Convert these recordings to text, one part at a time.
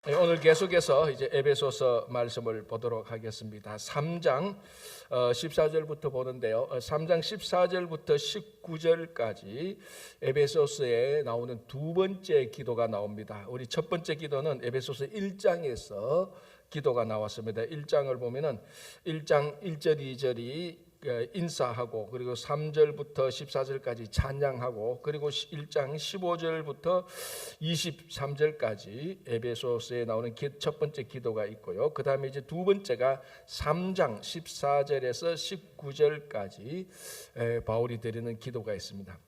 오늘 계속해서 이제 에베소서 말씀을 보도록 하겠습니다. 3장 14절부터 보는데요. 3장 14절부터 19절까지 에베소서에 나오는 두 번째 기도가 나옵니다. 우리 첫 번째 기도는 에베소서 1장에서 기도가 나왔습니다. 1장을 보면은 1장 1절 2절이 인사하고, 그리고 3절부터 14절까지 찬양하고, 그리고 1장 15절부터 23절까지 에베소서에 나오는 첫 번째 기도가 있고요. 그 다음에 이제 두 번째가 3장 14절에서 19절까지 바울이 드리는 기도가 있습니다.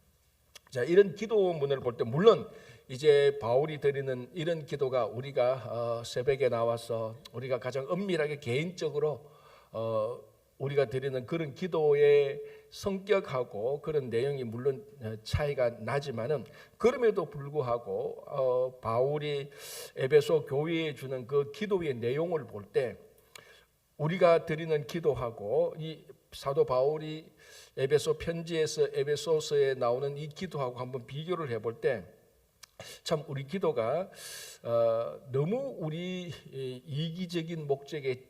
자, 이런 기도문을 볼 때 물론 이제 바울이 드리는 이런 기도가 우리가 새벽에 나와서 우리가 가장 은밀하게 개인적으로 우리가 드리는 그런 기도의 성격하고 그런 내용이 물론 차이가 나지만은, 그럼에도 불구하고 바울이 에베소 교회에 주는 그 기도의 내용을 볼 때 우리가 드리는 기도하고 이 사도 바울이 에베소 편지에서 에베소서에 나오는 이 기도하고 한번 비교를 해볼 때 참 우리 기도가 너무 우리 이기적인 목적에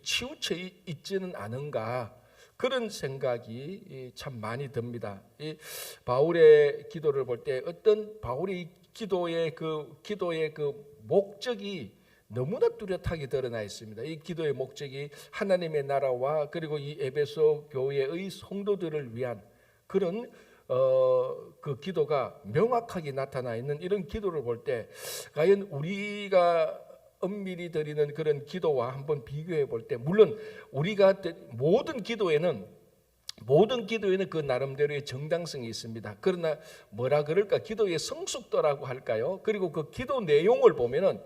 치우쳐 있지는 않은가, 그런 생각이 참 많이 듭니다. 이 바울의 기도를 볼 때 어떤 바울의 기도의 그 목적이 너무나 뚜렷하게 드러나 있습니다. 이 기도의 목적이 하나님의 나라와 그리고 이 에베소 교회의 성도들을 위한 그런 그 기도가 명확하게 나타나 있는 이런 기도를 볼 때 과연 우리가 엄밀히 드리는 그런 기도와 한번 비교해 볼 때, 물론 우리가 모든 기도에는 그 나름대로의 정당성이 있습니다. 그러나 뭐라 그럴까, 기도의 성숙도라고 할까요? 그리고 그 기도 내용을 보면은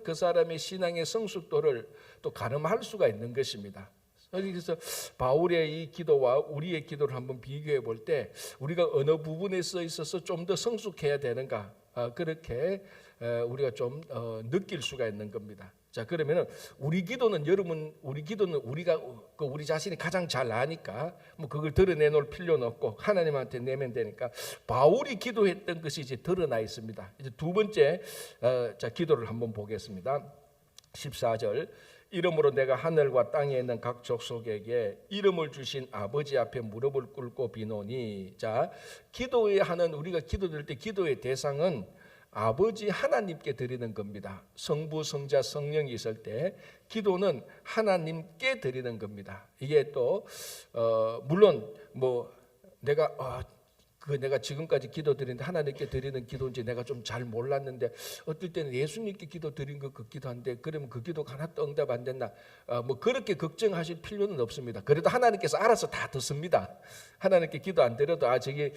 그 사람의 신앙의 성숙도를 또 가늠할 수가 있는 것입니다. 그래서 바울의 이 기도와 우리의 기도를 한번 비교해 볼 때 우리가 어느 부분에 있어서 좀 더 성숙해야 되는가, 그렇게 우리가 좀 느낄 수가 있는 겁니다. 자, 그러면은 우리 기도는 우리가 우리 자신이 가장 잘 아니까 뭐 그걸 드러내놓을 필요는 없고 하나님한테 내면 되니까 바울이 기도했던 것이 이제 드러나 있습니다. 이제 두 번째 자, 기도를 한번 보겠습니다. 14절, 이러므로 내가 하늘과 땅에 있는 각 족속에게 이름을 주신 아버지 앞에 무릎을 꿇고 비노니. 자, 우리가 기도드릴 때 기도의 대상은 아버지 하나님께 드리는 겁니다. 성부, 성자, 성령이 있을 때 기도는 하나님께 드리는 겁니다. 이게 또 물론 뭐 내가 지금까지 기도드리는데 하나님께 드리는 기도인지 내가 좀 잘 몰랐는데 어떨 때는 예수님께 기도드린 거 그 기도한데 그러면 그 기도가 하나도 응답 안 됐나, 뭐 그렇게 걱정하실 필요는 없습니다. 그래도 하나님께서 알아서 다 듣습니다. 하나님께 기도 안 드려도 저게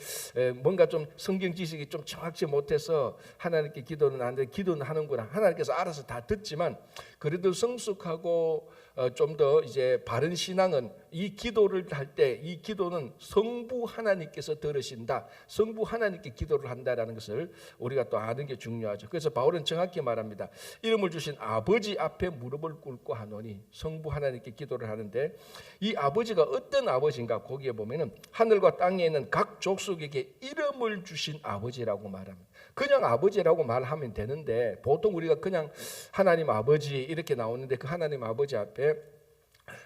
뭔가 좀 성경 지식이 좀 정확치 못해서 하나님께 기도는 안 돼, 기도는 하는구나, 하나님께서 알아서 다 듣지만 그래도 성숙하고 좀 더 이제 바른 신앙은 이 기도를 할 때 이 기도는 성부 하나님께서 들으신다, 성부 하나님께 기도를 한다라는 것을 우리가 또 아는 게 중요하죠. 그래서 바울은 정확히 말합니다. 이름을 주신 아버지 앞에 무릎을 꿇고 하노니, 성부 하나님께 기도를 하는데 이 아버지가 어떤 아버지인가, 거기에 보면은 하늘과 땅에 있는 각 족속에게 이름을 주신 아버지라고 말합니다. 그냥 아버지라고 말하면 되는데 보통 우리가 그냥 하나님 아버지 이렇게 나오는데 그 하나님 아버지 앞에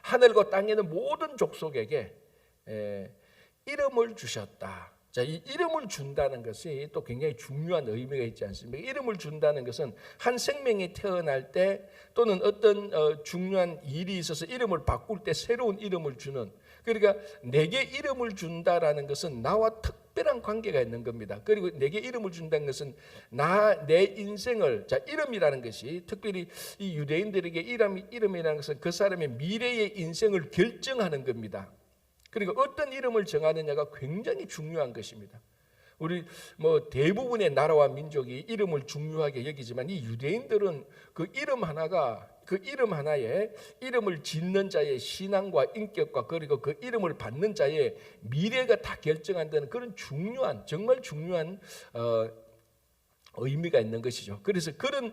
하늘과 땅에 있는 모든 족속에게 이름을 주셨다. 자, 이 이름을 준다는 것이 또 굉장히 중요한 의미가 있지 않습니까? 이름을 준다는 것은 한 생명이 태어날 때 또는 어떤 중요한 일이 있어서 이름을 바꿀 때 새로운 이름을 주는, 그러니까 내게 이름을 준다라는 것은 나와 특별한 관계가 있는 겁니다. 그리고 내게 이름을 준다는 것은 내 인생을, 자, 이름이라는 것이 특별히 이 유대인들에게 이름이라는 것은 그 사람의 미래의 인생을 결정하는 겁니다. 그리고 어떤 이름을 정하느냐가 굉장히 중요한 것입니다. 우리 뭐 대부분의 나라와 민족이 이름을 중요하게 여기지만 이 유대인들은 그 이름 하나에 이름을 짓는 자의 신앙과 인격과 그리고 그 이름을 받는 자의 미래가 다 결정한다는 그런 정말 중요한 의미가 있는 것이죠. 그래서 그런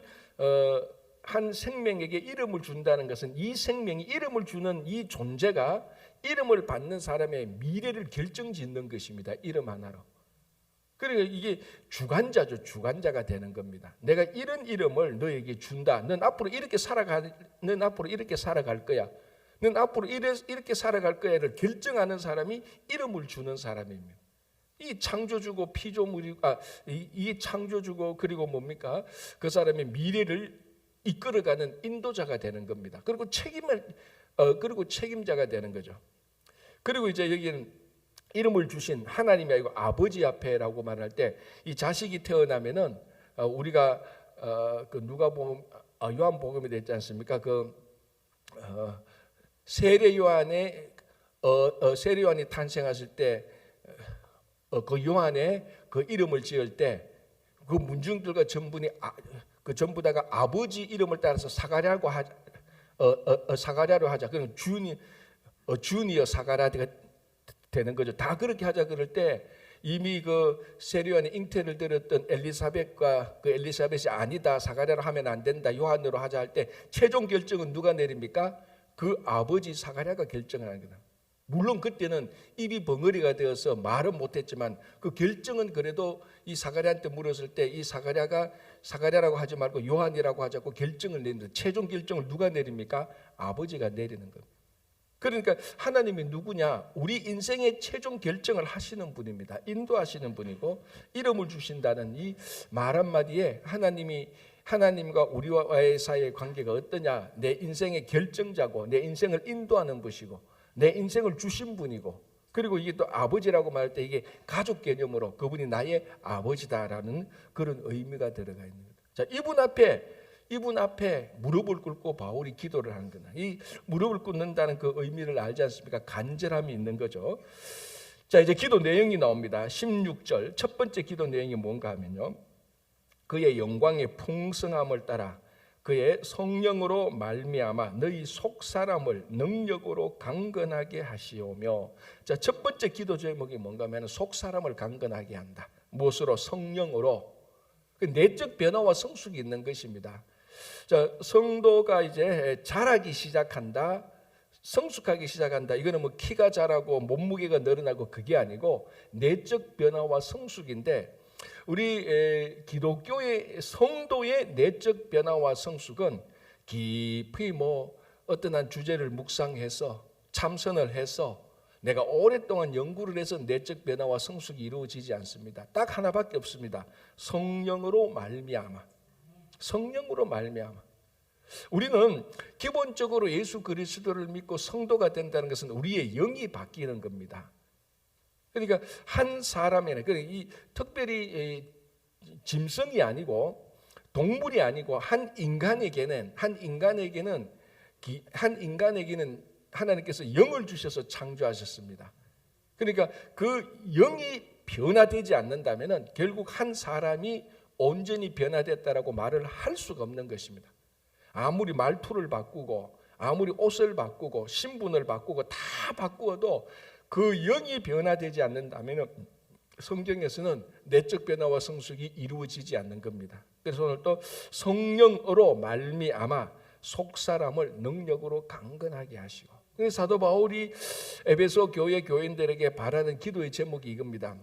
한 생명에게 이름을 준다는 것은 이 생명이 이름을 주는 이 존재가 이름을 받는 사람의 미래를 결정짓는 것입니다. 이름 하나로. 그러니까 이게 주관자죠. 주관자가 되는 겁니다. 내가 이런 이름을 너에게 준다. 넌 앞으로 이렇게 살아갈 거야. 넌 앞으로 이렇게 살아갈 거야를 결정하는 사람이 이름을 주는 사람입니다. 이 창조주고 피조물이 이 창조주고 그리고 뭡니까? 그 사람의 미래를 이끌어가는 인도자가 되는 겁니다. 그리고 책임자가 되는 거죠. 그리고 이제 여기는 이름을 주신 하나님이 아니고 아버지 앞에라고 말할 때 이 자식이 태어나면은 우리가 그 요한복음이 됐지 않습니까? 세례요한이 탄생했을 때 그 요한의 그 이름을 지을 때 그 문중들과 전부 다가 아버지 이름을 따라서 사가랴로 하자. 그럼 주니어 사가랴가 되는 거죠. 다 그렇게 하자 그럴 때 이미 그 세례요한의 잉태를 들었던 엘리사벳이 아니다, 사가랴로 하면 안 된다, 요한으로 하자 할 때 최종 결정은 누가 내립니까? 그 아버지 사가랴가 결정을 하는 거다. 물론 그때는 입이 벙어리가 되어서 말은 못했지만 그 결정은 그래도 이 사가랴한테 물었을 때 이 사가랴라고 하지 말고 요한이라고 하자고 결정을 내립니다. 최종 결정을 누가 내립니까? 아버지가 내리는 겁니다. 그러니까 하나님이 누구냐? 우리 인생의 최종 결정을 하시는 분입니다. 인도하시는 분이고 이름을 주신다는 이 말 한마디에 하나님과 우리와의 사이의 관계가 어떠냐? 내 인생의 결정자고 내 인생을 인도하는 분이고 내 인생을 주신 분이고 그리고 이게 또 아버지라고 말할 때 이게 가족 개념으로 그분이 나의 아버지다라는 그런 의미가 들어가 있는 거죠. 자, 이분 앞에 무릎을 꿇고 바울이 기도를 하는 거다. 이 무릎을 꿇는다는 그 의미를 알지 않습니까? 간절함이 있는 거죠. 자, 이제 기도 내용이 나옵니다. 16절 첫 번째 기도 내용이 뭔가 하면요. 그의 영광의 풍성함을 따라 그의 성령으로 말미암아 너희 속 사람을 능력으로 강건하게 하시오며. 자, 첫 번째 기도 제목이 뭔가 하면 속 사람을 강건하게 한다. 무엇으로? 성령으로. 그 내적 변화와 성숙이 있는 것입니다. 자, 성도가 이제 자라기 시작한다, 성숙하기 시작한다. 이거는 뭐 키가 자라고 몸무게가 늘어나고 그게 아니고 내적 변화와 성숙인데 우리 기독교의 성도의 내적 변화와 성숙은 깊이 어떤 한 주제를 묵상해서 참선을 해서 내가 오랫동안 연구를 해서 내적 변화와 성숙이 이루어지지 않습니다. 딱 하나밖에 없습니다. 성령으로 말미암아. 성령으로 말미암아. 우리는 기본적으로 예수 그리스도를 믿고 성도가 된다는 것은 우리의 영이 바뀌는 겁니다. 그러니까 한 사람에는 특별히 짐승이 아니고 동물이 아니고 한 인간에게는 하나님께서 영을 주셔서 창조하셨습니다. 그러니까 그 영이 변화되지 않는다면 결국 한 사람이 온전히 변화됐다라고 말을 할 수가 없는 것입니다. 아무리 말투를 바꾸고 아무리 옷을 바꾸고 신분을 바꾸고 다 바꾸어도 그 영이 변화되지 않는다면 성경에서는 내적 변화와 성숙이 이루어지지 않는 겁니다. 그래서 오늘 또 성령으로 말미암아 속 사람을 능력으로 강건하게 하시고. 사도 바울이 에베소 교회 교인들에게 바라는 기도의 제목이 이겁니다.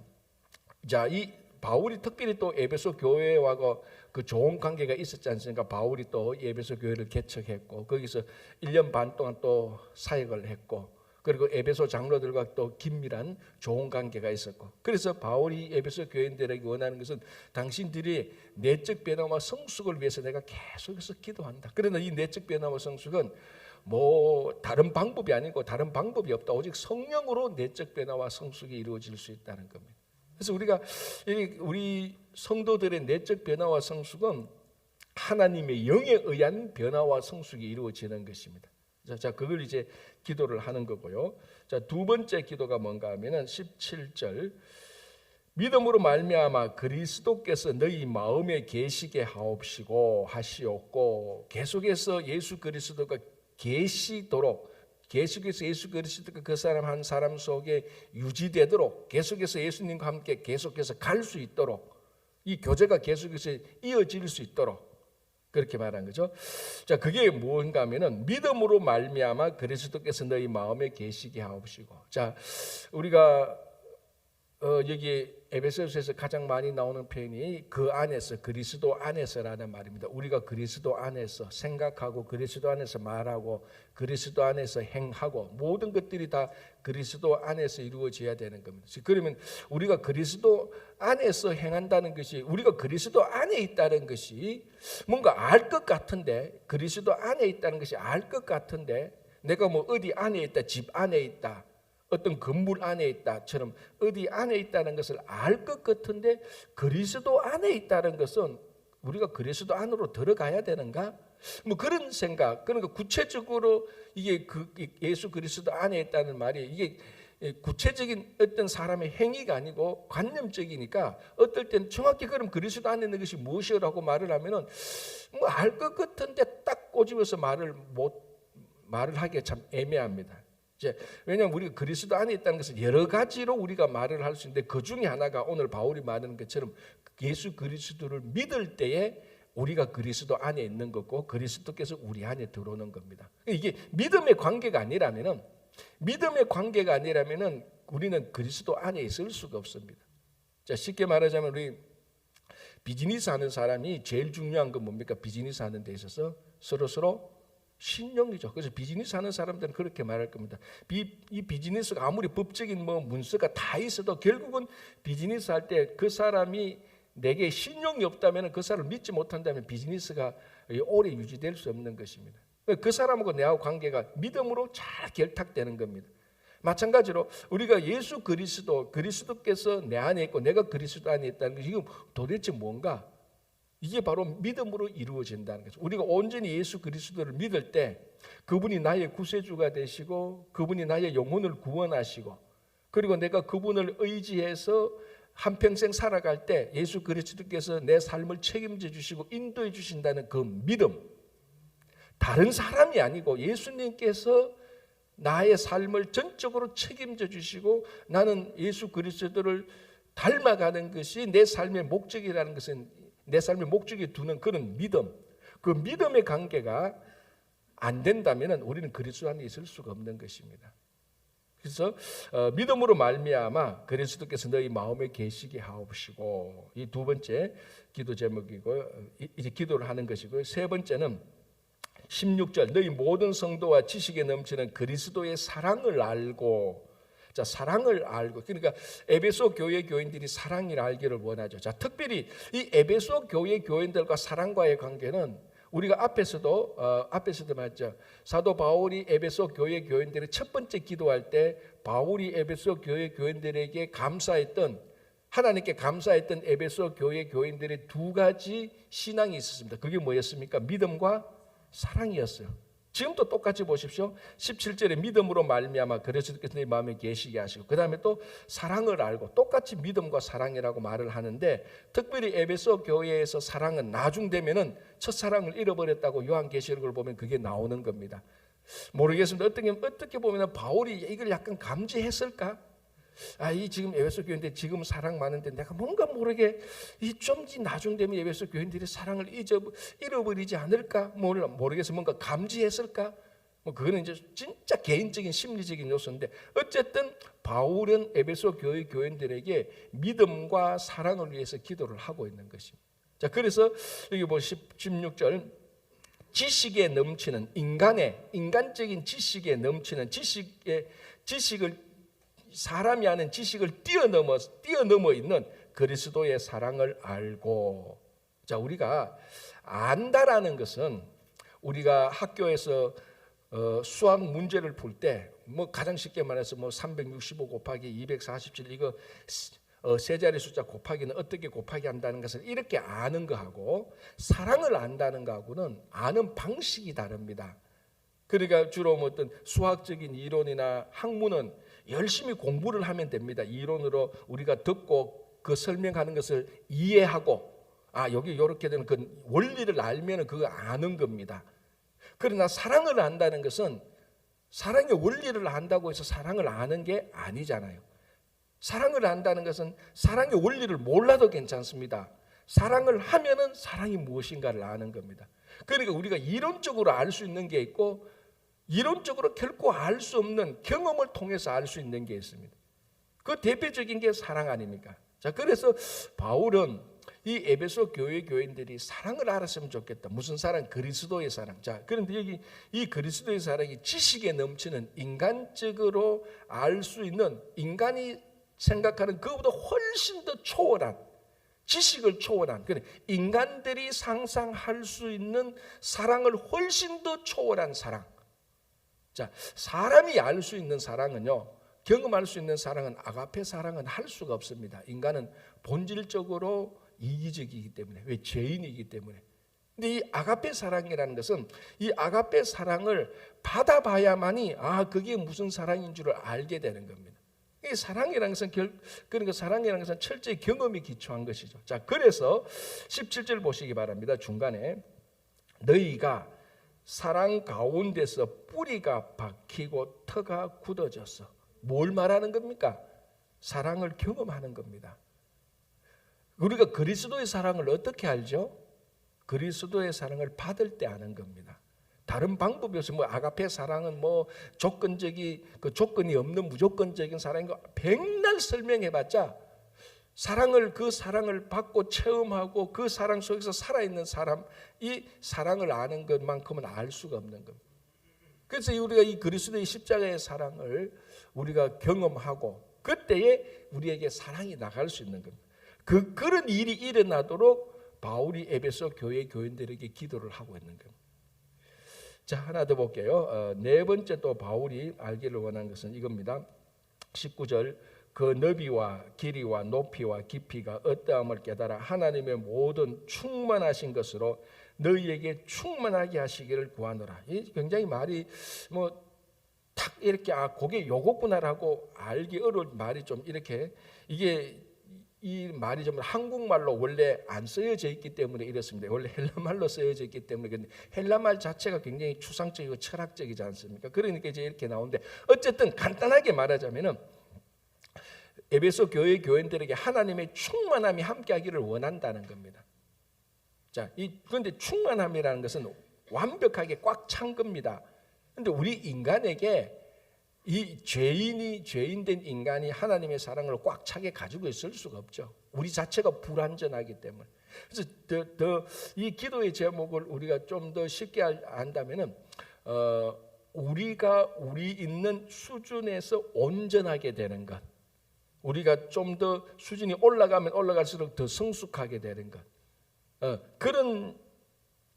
자, 이 바울이 특별히 또 에베소 교회와 그 좋은 관계가 있었지 않습니까? 바울이 또 에베소 교회를 개척했고 거기서 1년 반 동안 또 사역을 했고 그리고 에베소 장로들과 또 긴밀한 좋은 관계가 있었고 그래서 바울이 에베소 교인들에게 원하는 것은 당신들이 내적 변화와 성숙을 위해서 내가 계속해서 기도한다. 그러나 이 내적 변화와 성숙은 다른 방법이 아니고 다른 방법이 없다. 오직 성령으로 내적 변화와 성숙이 이루어질 수 있다는 겁니다. 그래서 우리 성도들의 내적 변화와 성숙은 하나님의 영에 의한 변화와 성숙이 이루어지는 것입니다. 자, 그걸 이제 기도를 하는 거고요. 자, 두 번째 기도가 뭔가 하면은 17절 믿음으로 말미암아 그리스도께서 너희 마음에 계시게 하시옵고 계속해서 예수 그리스도가 계속해서 예수 그리스도가 그 사람 한 사람 속에 유지되도록 계속해서 예수님과 함께 계속해서 갈 수 있도록 이 교제가 계속해서 이어질 수 있도록 그렇게 말한 거죠. 자, 그게 뭔가 하면은 믿음으로 말미암아 그리스도께서 너희 마음에 계시게 하옵시고. 자, 우리가 여기 에베소서에서 가장 많이 나오는 표현이 그 안에서, 그리스도 안에서라는 말입니다. 우리가 그리스도 안에서 생각하고, 그리스도 안에서 말하고, 그리스도 안에서 행하고, 모든 것들이 다 그리스도 안에서 이루어져야 되는 겁니다. 그러면 우리가 그리스도 안에서 행한다는 것이, 우리가 그리스도 안에 있다는 것이 뭔가 알 것 같은데, 그리스도 안에 있다는 것이 알 것 같은데, 내가 뭐 어디 안에 있다, 집 안에 있다, 어떤 건물 안에 있다처럼 어디 안에 있다는 것을 알 것 같은데, 그리스도 안에 있다는 것은 우리가 그리스도 안으로 들어가야 되는가? 뭐 그런 생각. 그러니까 구체적으로 이게 예수 그리스도 안에 있다는 말이, 이게 구체적인 어떤 사람의 행위가 아니고 관념적이니까, 어떨 때는 정확히 그럼 그리스도 안에 있는 것이 무엇이라고 말을 하면은 뭐 알 것 같은데 딱 꼬집어서 말을 하기가 참 애매합니다. 왜냐하면 우리가 그리스도 안에 있다는 것은 여러 가지로 우리가 말을 할 수 있는데, 그 중에 하나가 오늘 바울이 말하는 것처럼 예수 그리스도를 믿을 때에 우리가 그리스도 안에 있는 거고, 그리스도께서 우리 안에 들어오는 겁니다. 이게 믿음의 관계가 아니라면은 우리는 그리스도 안에 있을 수가 없습니다. 자, 쉽게 말하자면 우리 비즈니스 하는 사람이 제일 중요한 건 뭡니까? 비즈니스 하는 데 있어서 서로 신용이죠. 그래서 비즈니스 하는 사람들은 그렇게 말할 겁니다. 이 비즈니스가 아무리 법적인 문서가 다 있어도 결국은 비즈니스 할 때 그 사람이 내게 신용이 없다면, 그 사람을 믿지 못한다면 비즈니스가 오래 유지될 수 없는 것입니다. 그 사람하고 내하고 관계가 믿음으로 잘 결탁되는 겁니다. 마찬가지로 우리가 예수 그리스도께서 내 안에 있고 내가 그리스도 안에 있다는 것이, 이건 도대체 뭔가? 이게 바로 믿음으로 이루어진다는 거죠. 우리가 온전히 예수 그리스도를 믿을 때 그분이 나의 구세주가 되시고, 그분이 나의 영혼을 구원하시고, 그리고 내가 그분을 의지해서 한평생 살아갈 때 예수 그리스도께서 내 삶을 책임져 주시고 인도해 주신다는 그 믿음, 다른 사람이 아니고 예수님께서 나의 삶을 전적으로 책임져 주시고 나는 예수 그리스도를 닮아가는 것이 내 삶의 목적이라는 것은, 내 삶의 목적에 두는 그런 믿음, 그 믿음의 관계가 안 된다면 우리는 그리스도 안에 있을 수가 없는 것입니다. 그래서 믿음으로 말미암아 그리스도께서 너희 마음에 계시게 하옵시고, 이 두 번째 기도 제목이고, 이제 기도를 하는 것이고요. 세 번째는 16절, 너희 모든 성도와 지식에 넘치는 그리스도의 사랑을 알고. 자, 사랑을 알고, 그러니까 에베소 교회 교인들이 사랑을 알기를 원하죠. 자, 특별히 이 에베소 교회 교인들과 사랑과의 관계는 우리가 앞에서도 말했죠. 사도 바울이 에베소 교회 교인들의 첫 번째 기도할 때 바울이 에베소 교회 교인들에게 하나님께 감사했던 에베소 교회 교인들의 두 가지 신앙이 있었습니다. 그게 뭐였습니까? 믿음과 사랑이었어요. 지금도 똑같이 보십시오. 17절에 믿음으로 말미암아 그리스도께서 내 마음에 계시게 하시고, 그 다음에 또 사랑을 알고, 똑같이 믿음과 사랑이라고 말을 하는데, 특별히 에베소 교회에서 사랑은 나중 되면은 첫사랑을 잃어버렸다고 요한계시록을 보면 그게 나오는 겁니다. 모르겠습니다. 어떻게 보면 바울이 이걸 약간 감지했을까? 이 지금 에베소 교회인데 지금 사랑 많은데 내가 뭔가 모르게 좀 나중 되면 에베소 교인들이 사랑을 잃어버리지 않을까? 모르겠어. 뭔가 감지했을까? 그거는 이제 진짜 개인적인 심리적인 요소인데, 어쨌든 바울은 에베소 교회 교인들에게 믿음과 사랑을 위해서 기도를 하고 있는 것입니다. 자, 그래서 여기 16절, 지식에 넘치는 인간적인 지식에 넘치는 지식을, 사람이 아는 지식을 뛰어넘어 있는 그리스도의 사랑을 알고. 자, 우리가 안다라는 것은, 우리가 학교에서 수학 문제를 풀 때 가장 쉽게 말해서 365 곱하기 247 이거 세 자리 숫자 곱하기는 어떻게 곱하기 한다는 것을 이렇게 아는 거하고, 사랑을 안다는 거하고는 아는 방식이 다릅니다. 그러니까 주로 어떤 수학적인 이론이나 학문은 열심히 공부를 하면 됩니다. 이론으로 우리가 듣고 그 설명하는 것을 이해하고, 여기 이렇게 되는 그 원리를 알면 그거 아는 겁니다. 그러나 사랑을 안다는 것은 사랑의 원리를 안다고 해서 사랑을 아는 게 아니잖아요. 사랑을 안다는 것은 사랑의 원리를 몰라도 괜찮습니다. 사랑을 하면은 사랑이 무엇인가를 아는 겁니다. 그러니까 우리가 이론적으로 알 수 있는 게 있고, 이론적으로 결코 알 수 없는 경험을 통해서 알 수 있는 게 있습니다. 그 대표적인 게 사랑 아닙니까? 자, 그래서 바울은 이 에베소 교회 교인들이 사랑을 알았으면 좋겠다. 무슨 사랑? 그리스도의 사랑. 자, 그런데 여기 이 그리스도의 사랑이 지식에 넘치는 인간적으로 알 수 있는, 인간이 생각하는 그보다 훨씬 더 초월한, 지식을 초월한, 인간들이 상상할 수 있는 사랑을 훨씬 더 초월한 사랑. 자, 사람이 알 수 있는 사랑은요, 경험할 수 있는 사랑은, 아가페 사랑은 할 수가 없습니다. 인간은 본질적으로 이기적이기 때문에, 왜? 죄인이기 때문에. 근데 이 아가페 사랑이라는 것은, 이 아가페 사랑을 받아봐야만이 그게 무슨 사랑인 줄을 알게 되는 겁니다. 이 사랑이라는 것은 그러니까 사랑이라는 것은 철저히 경험이 기초한 것이죠. 자, 그래서 17절 보시기 바랍니다. 중간에 너희가 사랑 가운데서 뿌리가 박히고 터가 굳어졌어. 뭘 말하는 겁니까? 사랑을 경험하는 겁니다. 우리가 그리스도의 사랑을 어떻게 알죠? 그리스도의 사랑을 받을 때 아는 겁니다. 다른 방법이 없어요. 아가페 사랑은 조건적이, 그 조건이 없는 무조건적인 사랑인 거 백날 설명해봤자 그 사랑을 받고 체험하고 그 사랑 속에서 살아있는 사람, 이 사랑을 아는 것만큼은 알 수가 없는 겁니다. 그래서 우리가 이 그리스도의 십자가의 사랑을 우리가 경험하고 그때에 우리에게 사랑이 나갈 수 있는 겁니다. 그런 일이 일어나도록 바울이 에베소 교회 교인들에게 기도를 하고 있는 겁니다. 자, 하나 더 볼게요. 네 번째 또 바울이 알기를 원한 것은 이겁니다. 19절, 그 너비와 길이와 높이와 깊이가 어떠함을 깨달아 하나님의 모든 충만하신 것으로 너희에게 충만하게 하시기를 구하노라. 이 굉장히 말이 탁 이렇게 그게 요거구나라고 알기 어려운 말이 좀 이렇게, 이게 이 말이 좀 한국말로 원래 안 쓰여져 있기 때문에 이렇습니다. 원래 헬라말로 쓰여져 있기 때문에. 근데 헬라말 자체가 굉장히 추상적이고 철학적이지 않습니까? 그러니까 이제 이렇게 나오는데, 어쨌든 간단하게 말하자면은 에베소 교회 교인들에게 하나님의 충만함이 함께하기를 원한다는 겁니다. 자, 그런데 충만함이라는 것은 완벽하게 꽉 찬 겁니다. 그런데 우리 인간에게 이 죄인된 인간이 하나님의 사랑을 꽉 차게 가지고 있을 수가 없죠. 우리 자체가 불완전하기 때문에. 그래서 이 기도의 제목을 우리가 좀 더 쉽게 안다면은 우리 있는 수준에서 온전하게 되는 것. 우리가 좀 더 수준이 올라가면 올라갈수록 더 성숙하게 되는 것. 그런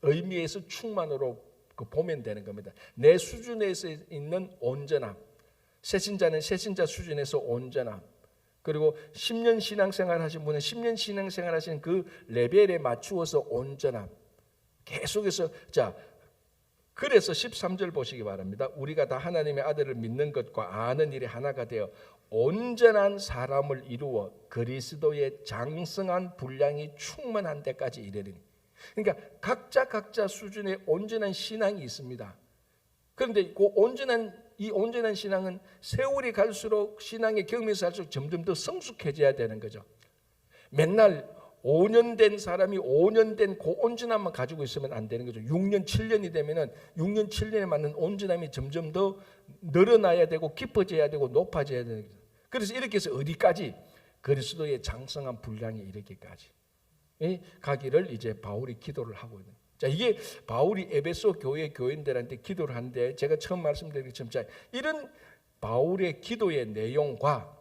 의미에서 충만으로 보면 되는 겁니다. 내 수준에서 있는 온전함. 새신자는 새신자 수준에서 온전함. 그리고 10년 신앙생활 하신 분은 10년 신앙생활 하신 그 레벨에 맞추어서 온전함. 계속해서, 자, 그래서 13절 보시기 바랍니다. 우리가 다 하나님의 아들을 믿는 것과 아는 일이 하나가 되어 온전한 사람을 이루어 그리스도의 장성한 분량이 충만한 데까지 이르리니. 그러니까 각자 수준의 온전한 신앙이 있습니다. 그런데 이 온전한 신앙은 세월이 갈수록 신앙의 경험이 갈수록 점점 더 성숙해져야 되는 거죠. 맨날 5년 된 사람이 5년 된 그 온전함만 가지고 있으면 안 되는 거죠. 6년, 7년이 되면은 6년, 7년에 맞는 온전함이 점점 더 늘어나야 되고 깊어져야 되고 높아져야 되는 거죠. 그래서 이렇게 해서 어디까지? 그리스도의 장성한 분량에 이르기까지 가기를 이제 바울이 기도를 하고 있는. 자, 이게 바울이 에베소 교회 교인들한테 기도를 하는데, 제가 처음 말씀드린 것처럼 이런 바울의 기도의 내용과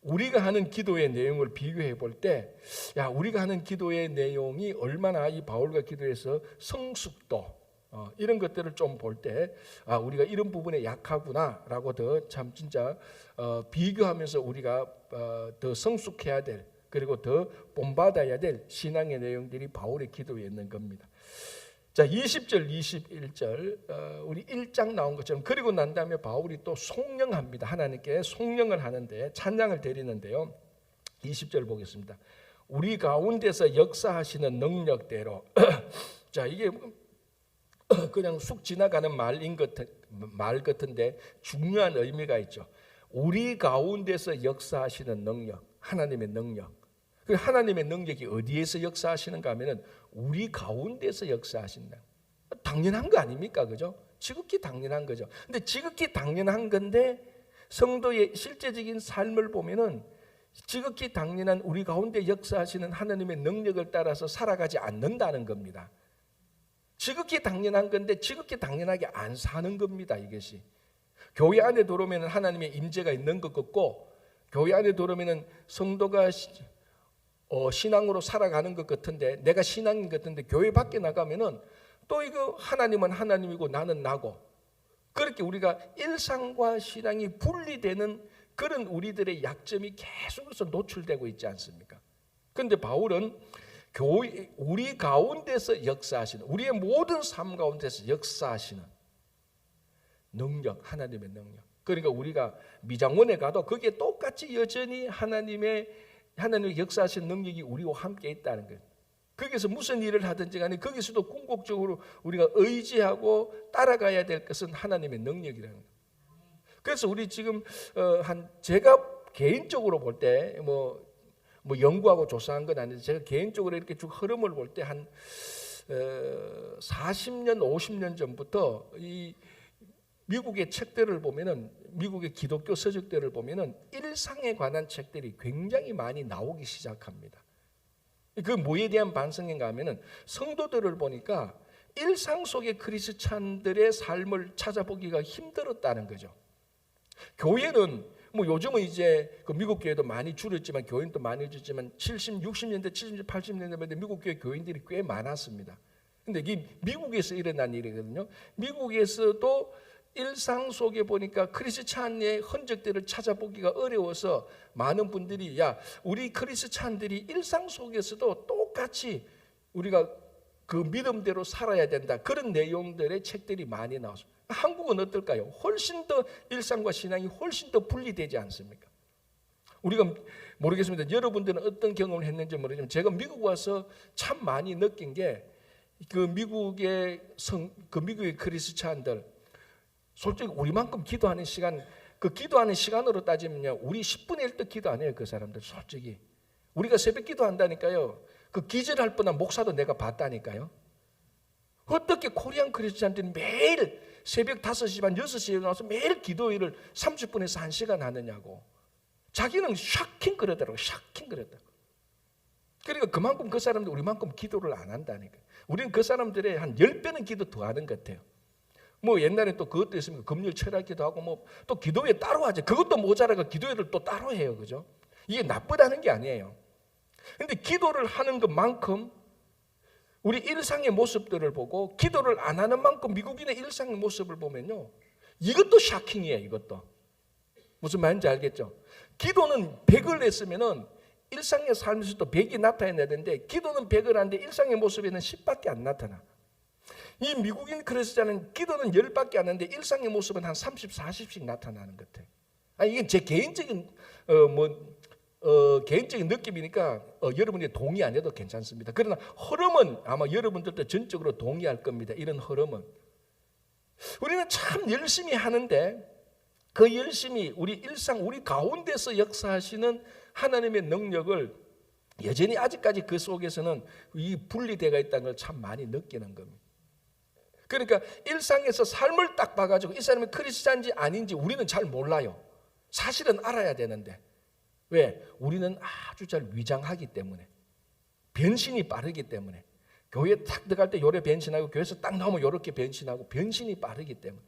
우리가 하는 기도의 내용을 비교해 볼 때, 우리가 하는 기도의 내용이 얼마나 이 바울과 기도해서 성숙도 이런 것들을 좀 볼 때, 우리가 이런 부분에 약하구나라고 더 참 진짜 비교하면서 우리가 더 성숙해야 될, 그리고 더 본받아야 될 신앙의 내용들이 바울의 기도에 있는 겁니다. 자, 20절, 21절 우리 1장 나온 것처럼, 그리고 난 다음에 바울이 또 송영합니다. 하나님께 송영을 하는데, 찬양을 드리는데요. 20절 보겠습니다. 우리 가운데서 역사하시는 능력대로 자, 이게 그냥 쑥 지나가는 말 같은데 중요한 의미가 있죠. 우리 가운데서 역사하시는 능력, 하나님의 능력. 그 하나님의 능력이 어디에서 역사하시는가 하면은 우리 가운데서 역사하신다. 당연한 거 아닙니까? 그죠? 지극히 당연한 거죠. 근데 지극히 당연한 건데 성도의 실제적인 삶을 보면은 지극히 당연한 우리 가운데 역사하시는 하나님의 능력을 따라서 살아가지 않는다는 겁니다. 지극히 당연한 건데 지극히 당연하게 안 사는 겁니다. 이것이 교회 안에 들어오면 하나님의 임재가 있는 것 같고, 교회 안에 들어오면 성도가 신앙으로 살아가는 것 같은데, 내가 신앙인 것 같은데, 교회 밖에 나가면은 또 이거 하나님은 하나님이고 나는 나고, 그렇게 우리가 일상과 신앙이 분리되는 그런 우리들의 약점이 계속해서 노출되고 있지 않습니까? 그런데 바울은 교회, 우리 가운데서 역사하시는, 우리의 모든 삶 가운데서 역사하시는 능력, 하나님의 능력. 그러니까 우리가 미장원에 가도 그게 똑같이 여전히 하나님의 역사하시는 능력이 우리와 함께 있다는 거예요. 거기서 무슨 일을 하든지 간에 거기서도 궁극적으로 우리가 의지하고 따라가야 될 것은 하나님의 능력이라는 거예요. 그래서 우리 지금 제가 개인적으로 볼 때 뭐 연구하고 조사한 건 아닌데, 제가 개인적으로 이렇게 쭉 흐름을 볼 때 한 40년, 50년 전부터 이 미국의 책들을 보면은, 미국의 기독교 서적들을 보면은 일상에 관한 책들이 굉장히 많이 나오기 시작합니다. 그 뭐에 대한 반성인가 하면은, 성도들을 보니까 일상 속의 크리스찬들의 삶을 찾아보기가 힘들었다는 거죠. 교회는 뭐 요즘은 이제 그 미국 교회도 많이 줄었지만, 교인도 많이 줄었지만 70, 60년대, 70, 80년대에 미국 교회 교인들이 꽤 많았습니다. 근데 이게 미국에서 일어난 일이거든요. 미국에서도 일상 속에 보니까 크리스찬의 흔적들을 찾아보기가 어려워서 많은 분들이, 야, 우리 크리스찬들이 일상 속에서도 똑같이 우리가 그 믿음대로 살아야 된다, 그런 내용들의 책들이 많이 나왔습니다. 한국은 어떨까요? 훨씬 더 일상과 신앙이 훨씬 더 분리되지 않습니까? 우리가 모르겠습니다. 여러분들은 어떤 경험을 했는지 모르지만, 제가 미국 와서 참 많이 느낀 게, 그 미국의 크리스찬들, 솔직히 우리만큼 기도하는 시간, 그 기도하는 시간으로 따지면요, 우리 10분의 1도 기도 안 해요. 그 사람들 솔직히. 우리가 새벽 기도한다니까요, 그 기절할 뻔한 목사도 내가 봤다니까요. 어떻게 코리안 크리스찬들이 매일 새벽 5시 반, 6시에 일어나서 매일 기도일을 30분에서 1시간 하느냐고. 자기는 샤킹 그러더라고. 샤킹 그러더라고. 그러니까 그만큼 그 사람들 우리만큼 기도를 안 한다니까. 우리는 그 사람들의 한 10배는 기도 더 하는 것 같아요. 뭐 옛날에 또 그것도 있습니다. 금요일 철학 기도하고 뭐 또 기도회 따로 하죠. 그것도 모자라가 기도회를 또 따로 해요. 그죠? 이게 나쁘다는 게 아니에요. 근데 기도를 하는 것만큼 우리 일상의 모습들을 보고, 기도를 안 하는 만큼 미국인의 일상의 모습을 보면요, 이것도 샤킹이에요. 이것도 무슨 말인지 알겠죠? 기도는 100을 했으면은 일상의 삶에서도 100이 나타나야 되는데, 기도는 100을 하는데 일상의 모습에는 10밖에 안 나타나. 이 미국인 크리스찬은 기도는 10밖에 안 하는데 일상의 모습은 한 30, 40씩 나타나는 것 같아요. 이게 제 개인적인 개인적인 느낌이니까 여러분이 동의 안 해도 괜찮습니다. 그러나 흐름은 아마 여러분들도 전적으로 동의할 겁니다. 이런 흐름은 우리는 참 열심히 하는데, 그 열심히 우리 일상, 우리 가운데서 역사하시는 하나님의 능력을 여전히 아직까지 그 속에서는 이 분리되어 있다는 걸 참 많이 느끼는 겁니다. 그러니까 일상에서 삶을 딱 봐가지고 이 사람이 크리스찬인지 아닌지 우리는 잘 몰라요. 사실은 알아야 되는데, 왜? 우리는 아주 잘 위장하기 때문에, 변신이 빠르기 때문에, 교회에 딱 들어갈 때 요래 변신하고 교회에서 딱 나오면 요렇게 변신하고, 변신이 빠르기 때문에.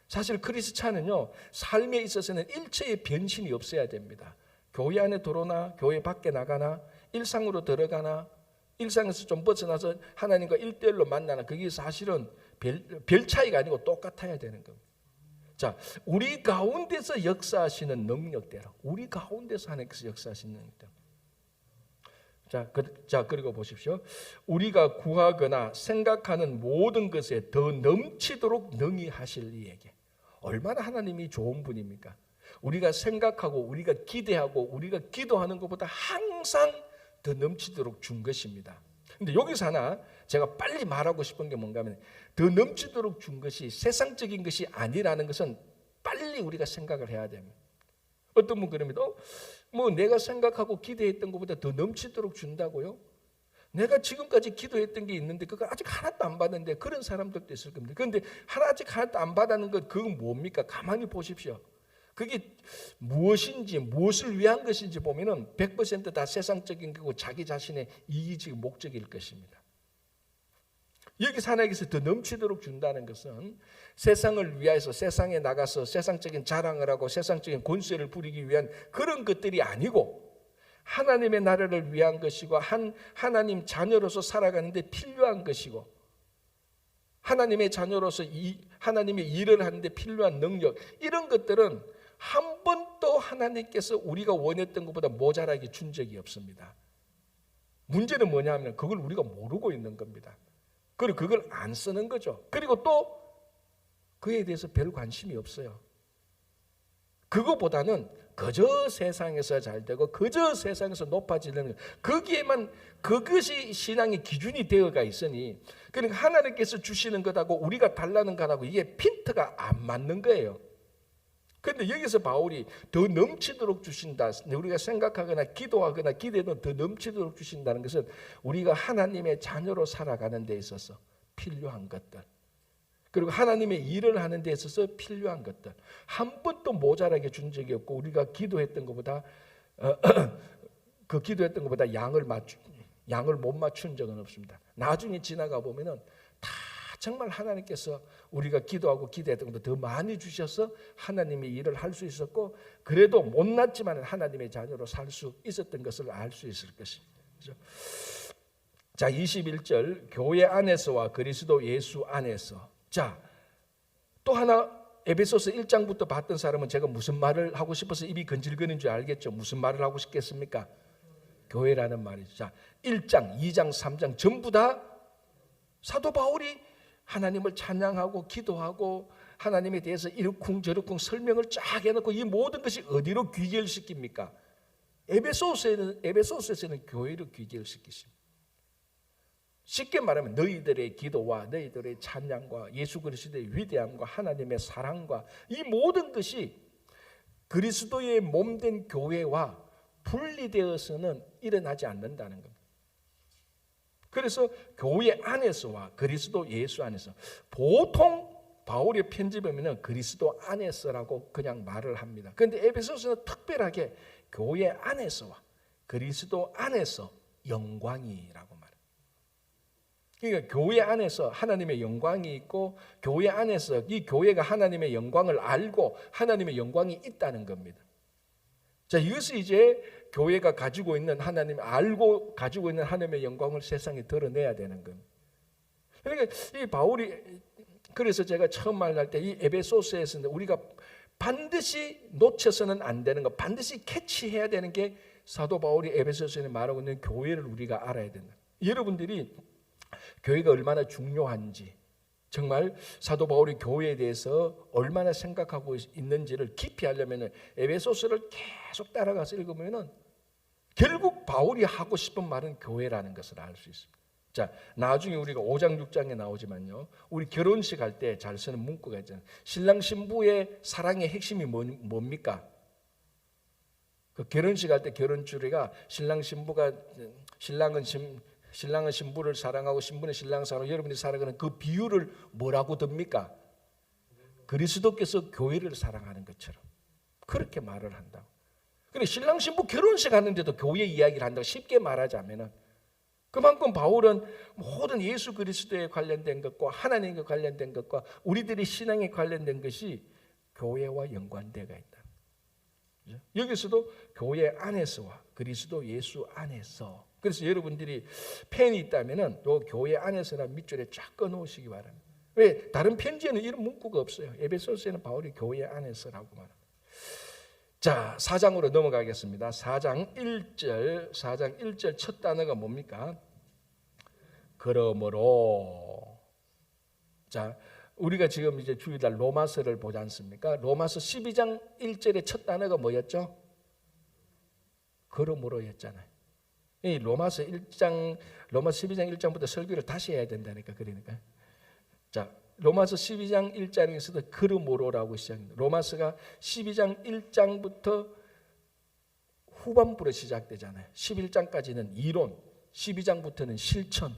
사실 크리스찬은요, 삶에 있어서는 일체의 변신이 없어야 됩니다. 교회 안에 들어오나 교회 밖에 나가나 일상으로 들어가나 일상에서 좀 벗어나서 하나님과 1대1로 만나나, 그게 사실은 별 차이가 아니고 똑같아야 되는 겁니다. 자, 우리 가운데서 역사하시는 능력대로, 우리 가운데서 하나님께서 역사하시는 능력대로. 자, 그리고 보십시오. 우리가 구하거나 생각하는 모든 것에 더 넘치도록 능히 하실 이에게. 얼마나 하나님이 좋은 분입니까? 우리가 생각하고 우리가 기대하고 우리가 기도하는 것보다 항상 더 넘치도록 준 것입니다. 근데 여기서 하나 제가 빨리 말하고 싶은 게 뭔가 하면, 더 넘치도록 준 것이 세상적인 것이 아니라는 것은 빨리 우리가 생각을 해야 됩니다. 어떤 분 그럽니다. 뭐 내가 생각하고 기대했던 것보다 더 넘치도록 준다고요? 내가 지금까지 기도했던 게 있는데 그거 아직 하나도 안 받았는데, 그런 사람들도 있을 겁니다. 그런데 아직 하나도 안 받았는 것, 그건 뭡니까? 가만히 보십시오. 그게 무엇인지, 무엇을 위한 것인지 보면은 100%다 세상적인 거고 자기 자신의 이기적 목적일 것입니다. 여기서 하나님께서 더 넘치도록 준다는 것은 세상을 위해서 세상에 나가서 세상적인 자랑을 하고 세상적인 권세를 부리기 위한 그런 것들이 아니고 하나님의 나라를 위한 것이고 하나님 자녀로서 살아가는데 필요한 것이고 하나님의 자녀로서 하나님의 일을 하는데 필요한 능력, 이런 것들은 한 번도 하나님께서 우리가 원했던 것보다 모자라게 준 적이 없습니다. 문제는 뭐냐면 그걸 우리가 모르고 있는 겁니다. 그리고 그걸 안 쓰는 거죠. 그리고 또 그에 대해서 별 관심이 없어요. 그거보다는 그저 세상에서 잘 되고 그저 세상에서 높아지는 것, 거기에만 그것이 신앙의 기준이 되어가 있으니, 그러니까 하나님께서 주시는 것하고 우리가 달라는 것하고 이게 핀트가 안 맞는 거예요. 그런데 여기서 바울이 더 넘치도록 주신다, 우리가 생각하거나 기도하거나 기대도 더 넘치도록 주신다는 것은 우리가 하나님의 자녀로 살아가는 데 있어서 필요한 것들, 그리고 하나님의 일을 하는 데 있어서 필요한 것들, 한 번도 모자라게 준 적이 없고 우리가 기도했던 것보다 그 기도했던 것보다 양을 못 맞춘 적은 없습니다. 나중에 지나가 보면은 다 정말 하나님께서 우리가 기도하고 기대했던 것보다 더 많이 주셔서 하나님의 일을 할 수 있었고, 그래도 못났지만 하나님의 자녀로 살 수 있었던 것을 알 수 있을 것입니다. 그렇죠? 자, 21절, 교회 안에서와 그리스도 예수 안에서. 자, 또 하나 에베소서 1장부터 봤던 사람은 제가 무슨 말을 하고 싶어서 입이 건질거리는 줄 알겠죠. 무슨 말을 하고 싶겠습니까? 교회라는 말이죠. 자, 1장, 2장, 3장 전부 다 사도 바울이 하나님을 찬양하고 기도하고 하나님에 대해서 이러쿵 저러쿵 설명을 쫙 해놓고 이 모든 것이 어디로 귀결시킵니까? 에베소서에서는 교회로 귀결시키십니다. 쉽게 말하면 너희들의 기도와 너희들의 찬양과 예수 그리스도의 위대함과 하나님의 사랑과 이 모든 것이 그리스도의 몸된 교회와 분리되어서는 일어나지 않는다는 겁니다. 그래서 교회 안에서와 그리스도 예수 안에서, 보통 바울의 편집하면 그리스도 안에서라고 그냥 말을 합니다. 그런데 에베소서는 특별하게 교회 안에서와 그리스도 안에서 영광이라고 말합니다. 그러니까 교회 안에서 하나님의 영광이 있고 교회 안에서 이 교회가 하나님의 영광을 알고 하나님의 영광이 있다는 겁니다. 자, 이것이 이제 교회가 가지고 있는 하나님, 알고 가지고 있는 하나님의 영광을 세상에 드러내야 되는 겁니다. 그러니까 이 바울이, 그래서 제가 처음 말할 때 이 에베소서에서는 우리가 반드시 놓쳐서는 안 되는 것, 반드시 캐치해야 되는 게 사도 바울이 에베소서에 말하고 있는 교회를 우리가 알아야 된다. 여러분들이 교회가 얼마나 중요한지, 정말 사도 바울이 교회에 대해서 얼마나 생각하고 있는지를 깊이 알려면 에베소서를 계속 따라가서 읽으면 결국 바울이 하고 싶은 말은 교회라는 것을 알 수 있습니다. 자, 나중에 우리가 5장 6장에 나오지만요, 우리 결혼식 할 때 잘 쓰는 문구가 있잖아요. 신랑 신부의 사랑의 핵심이 뭡니까? 그 결혼식 할 때 결혼주례가 신랑은 신부를 사랑하고 신부는 신랑을 사랑하고 여러분이 사랑하는 그 비유를 뭐라고 듭니까? 그리스도께서 교회를 사랑하는 것처럼 그렇게 말을 한다고. 그래, 신랑 신부 결혼식 하는데도 교회 이야기를 한다고 쉽게 말하자면은, 그만큼 바울은 모든 예수 그리스도에 관련된 것과 하나님과 관련된 것과 우리들의 신앙에 관련된 것이 교회와 연관되어 있다. 여기서도 교회 안에서와 그리스도 예수 안에서. 그래서 여러분들이 펜이 있다면은 또 교회 안에서나 밑줄에 쫙 꺼놓으시기 바랍니다. 왜? 다른 편지에는 이런 문구가 없어요. 에베소서에는 바울이 교회 안에서라고 말합니다. 자, 4장으로 넘어가겠습니다. 4장 1절 첫 단어가 뭡니까? 그러므로. 자, 우리가 지금 이제 주일날 로마서를 보지 않습니까? 로마서 12장 1절의 첫 단어가 뭐였죠? 그러므로였잖아요. 이 로마서 12장 1장부터 설교를 다시 해야 된다니까. 그러니까. 자, 로마서 12장 1장에서도 그러므로라고 시작합니다. 로마서가 12장 1장부터 후반부로 시작되잖아요. 11장까지는 이론, 12장부터는 실천.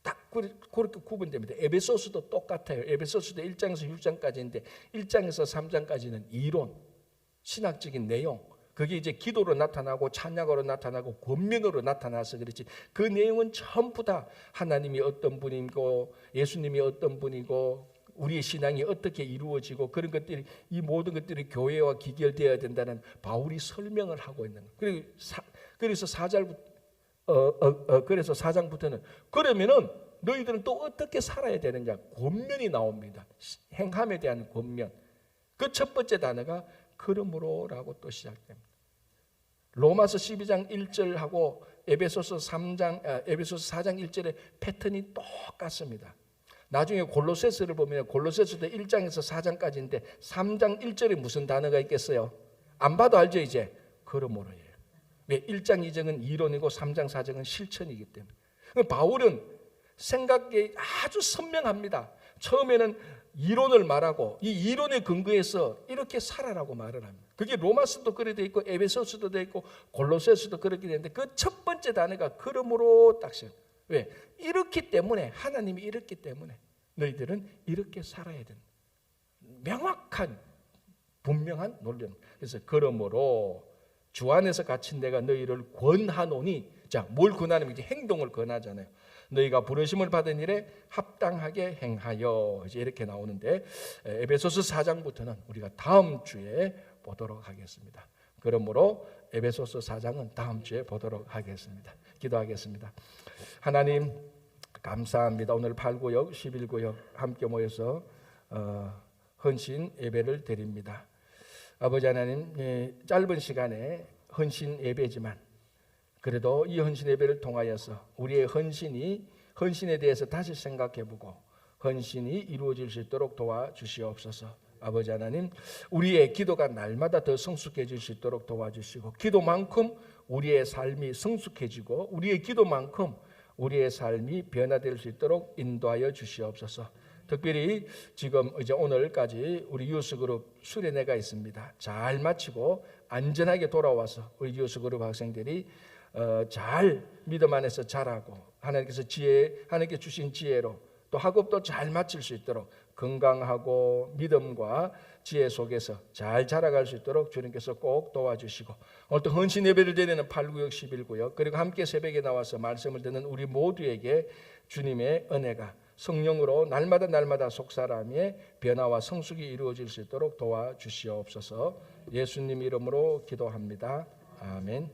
딱 그렇게 구분됩니다. 에베소서도 똑같아요. 에베소서도 1장에서 6장까지인데 1장에서 3장까지는 이론, 신학적인 내용, 그게 이제 기도로 나타나고 찬양으로 나타나고 권면으로 나타나서 그렇지, 그 내용은 전부 다 하나님이 어떤 분이고 예수님이 어떤 분이고 우리의 신앙이 어떻게 이루어지고 그런 것들이, 이 모든 것들이 교회와 기결되어야 된다는 바울이 설명을 하고 있는 거예요. 그래서 4장부터는 그러면은 너희들은 또 어떻게 살아야 되느냐, 권면이 나옵니다. 행함에 대한 권면. 그 첫 번째 단어가 그러므로라고 또 시작됩니다. 로마서 12장 1절하고 에베소서 4장 1절의 패턴이 똑같습니다. 나중에 골로새서를 보면 골로새서도 1장에서 4장까지인데 3장 1절에 무슨 단어가 있겠어요? 안 봐도 알죠 이제? 그러므로예요. 왜? 1장 2장은 이론이고 3장 4장은 실천이기 때문에. 바울은 생각이 아주 선명합니다. 처음에는 이론을 말하고 이 이론에 근거해서 이렇게 살아라고 말을 합니다. 그게 로마서도 그렇게 돼 있고 에베소서도 돼 있고 골로새서도 그렇게 되는데 그 첫 번째 단어가 그러므로 딱 시작. 왜? 이렇기 때문에, 하나님이 이렇기 때문에 너희들은 이렇게 살아야 된다. 명확한 분명한 논리는. 그래서 그러므로 주 안에서 갇힌 내가 너희를 권하노니, 자, 뭘 권하냐면 이제 행동을 권하잖아요. 너희가 부르심을 받은 일에 합당하게 행하여, 이제 이렇게 나오는데 에베소서 4장부터는 우리가 다음 주에 보도록 하겠습니다. 그러므로 에베소서 4장은 다음 주에 보도록 하겠습니다. 기도하겠습니다. 하나님 감사합니다. 오늘 8구역 11구역 함께 모여서 헌신 예배를 드립니다. 아버지 하나님, 짧은 시간에 헌신 예배지만 그래도 이 헌신 예배를 통하여서 우리의 헌신에 대해서 다시 생각해보고 헌신이 이루어질 수 있도록 도와주시옵소서. 아버지 하나님, 우리의 기도가 날마다 더 성숙해질 수 있도록 도와주시고, 기도만큼 우리의 삶이 성숙해지고 우리의 기도만큼 우리의 삶이 변화될 수 있도록 인도하여 주시옵소서. 특별히 지금 이제 오늘까지 우리 유스그룹 수련회가 있습니다. 잘 마치고 안전하게 돌아와서 우리 유스그룹 학생들이 잘 믿음 안에서 자라고 하나님께서 하나님께 주신 지혜로 또 학업도 잘 마칠 수 있도록 건강하고 믿음과 지혜 속에서 잘 자라갈 수 있도록 주님께서 꼭 도와주시고, 오늘 또 헌신 예배를 드리는 8구역 11구역 그리고 함께 새벽에 나와서 말씀을 듣는 우리 모두에게 주님의 은혜가 성령으로 날마다 속사람의 변화와 성숙이 이루어질 수 있도록 도와주시옵소서. 예수님 이름으로 기도합니다. 아멘.